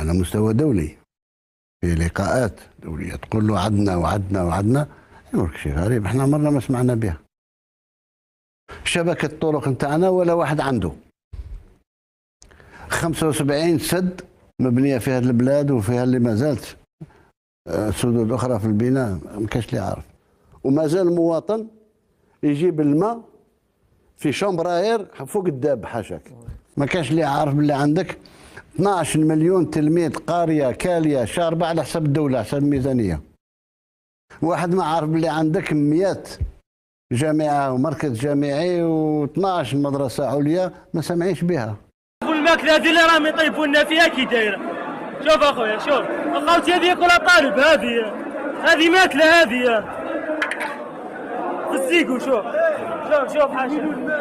على مستوى دولي، في لقاءات دولية تقول له عدنا وعدنا وعدنا، يقول شيء غريب احنا عمرنا ما سمعنا بها. شبكة الطرق نتاعنا ولا واحد عنده. 75 سد مبنية في هذه البلاد وفيها اللي ما زالت سدود أخرى في البناء ما كاش اللي عارف. وما زال المواطن يجيب الماء في شامبراير فوق الداب حاشاك. ما كاش اللي عارف باللي عندك 12 مليون تلميذ قارية كالية شاربة على حساب الدولة على حساب الميزانية. واحد ما عارف باللي عندك 100 جامعة ومركز جامعي و12 مدرسة عليا ما سامعينش بها. الماكلة هذه اللي راهم يطيبوا لنا فيها كي دايرة. شوف اخويا شوف اخوتي هذه ياكلها طالب، هذه ماكلة هذه في الزيكو. شوف حاشا